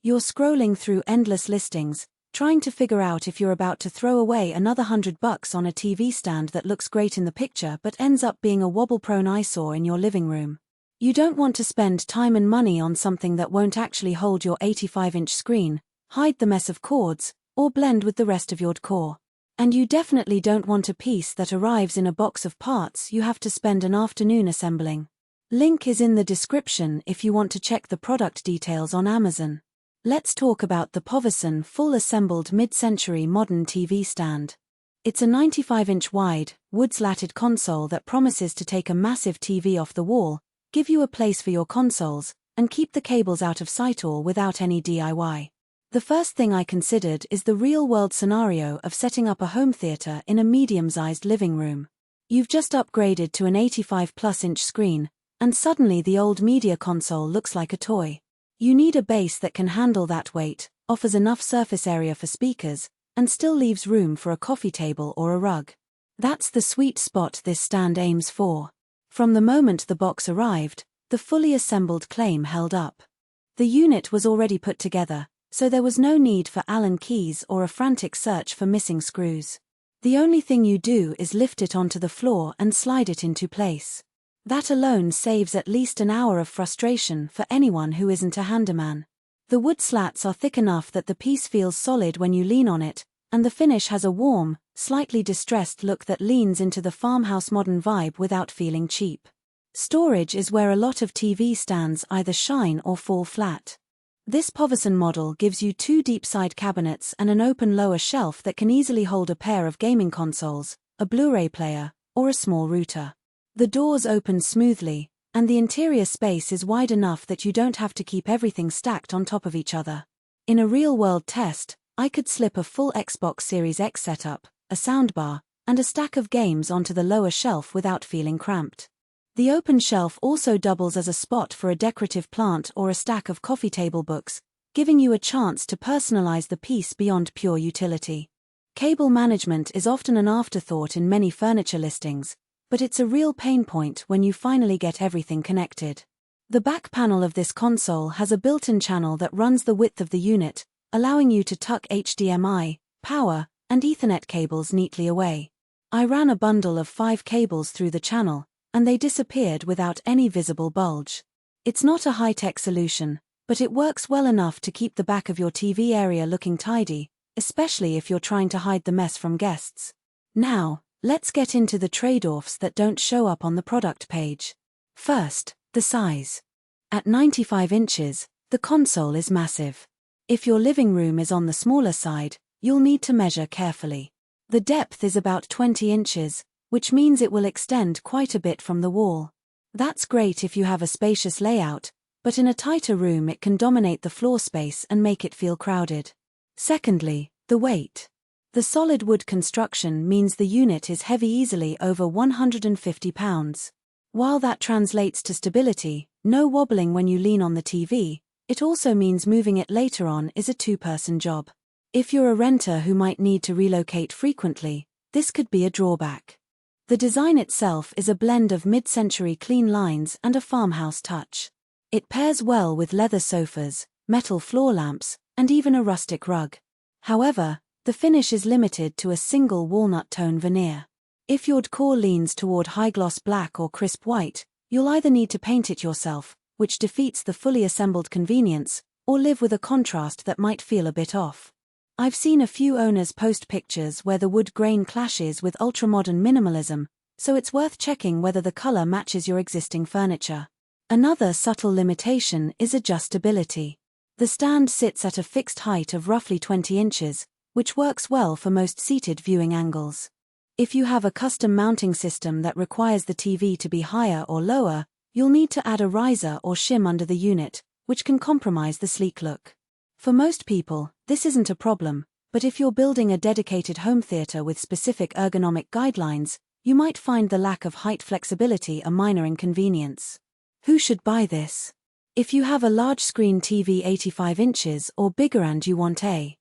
You're scrolling through endless listings, trying to figure out if you're about to throw away another $100 on a TV stand that looks great in the picture but ends up being a wobble-prone eyesore in your living room. You don't want to spend time and money on something that won't actually hold your 85-inch screen, hide the mess of cords, or blend with the rest of your decor. And you definitely don't want a piece that arrives in a box of parts you have to spend an afternoon assembling. Link is in the description if you want to check the product details on Amazon. Let's talk about the POVISON full-assembled mid-century modern TV stand. It's a 95-inch wide, wood-slatted console that promises to take a massive TV off the wall, give you a place for your consoles, and keep the cables out of sight all without any DIY. The first thing I considered is the real-world scenario of setting up a home theater in a medium-sized living room. You've just upgraded to an 85-plus-inch screen, and suddenly the old media console looks like a toy. You need a base that can handle that weight, offers enough surface area for speakers, and still leaves room for a coffee table or a rug. That's the sweet spot this stand aims for. From the moment the box arrived, the fully assembled claim held up. The unit was already put together, so there was no need for Allen keys or a frantic search for missing screws. The only thing you do is lift it onto the floor and slide it into place. That alone saves at least an hour of frustration for anyone who isn't a handyman. The wood slats are thick enough that the piece feels solid when you lean on it, and the finish has a warm, slightly distressed look that leans into the farmhouse modern vibe without feeling cheap. Storage is where a lot of TV stands either shine or fall flat. This POVISON model gives you two deep side cabinets and an open lower shelf that can easily hold a pair of gaming consoles, a Blu-ray player, or a small router. The doors open smoothly, and the interior space is wide enough that you don't have to keep everything stacked on top of each other. In a real-world test, I could slip a full Xbox Series X setup, a soundbar, and a stack of games onto the lower shelf without feeling cramped. The open shelf also doubles as a spot for a decorative plant or a stack of coffee table books, giving you a chance to personalize the piece beyond pure utility. Cable management is often an afterthought in many furniture listings, but it's a real pain point when you finally get everything connected. The back panel of this console has a built-in channel that runs the width of the unit, allowing you to tuck HDMI, power, and Ethernet cables neatly away. I ran a bundle of 5 cables through the channel, and they disappeared without any visible bulge. It's not a high-tech solution, but it works well enough to keep the back of your TV area looking tidy, especially if you're trying to hide the mess from guests. Now, let's get into the trade-offs that don't show up on the product page. First, the size. At 95 inches, the console is massive. If your living room is on the smaller side, you'll need to measure carefully. The depth is about 20 inches, which means it will extend quite a bit from the wall. That's great if you have a spacious layout, but in a tighter room it can dominate the floor space and make it feel crowded. Secondly, the weight. The solid wood construction means the unit is heavy, easily over 150 pounds. While that translates to stability, no wobbling when you lean on the TV, it also means moving it later on is a two-person job. If you're a renter who might need to relocate frequently, this could be a drawback. The design itself is a blend of mid-century clean lines and a farmhouse touch. It pairs well with leather sofas, metal floor lamps, and even a rustic rug. However, the finish is limited to a single walnut tone veneer. If your decor leans toward high-gloss black or crisp white, you'll either need to paint it yourself, which defeats the fully assembled convenience, or live with a contrast that might feel a bit off. I've seen a few owners post pictures where the wood grain clashes with ultramodern minimalism, so it's worth checking whether the color matches your existing furniture. Another subtle limitation is adjustability. The stand sits at a fixed height of roughly 20 inches, which works well for most seated viewing angles. If you have a custom mounting system that requires the TV to be higher or lower, you'll need to add a riser or shim under the unit, which can compromise the sleek look. For most people, this isn't a problem, but if you're building a dedicated home theater with specific ergonomic guidelines, you might find the lack of height flexibility a minor inconvenience. Who should buy this? If you have a large screen TV 85 inches or bigger and you want a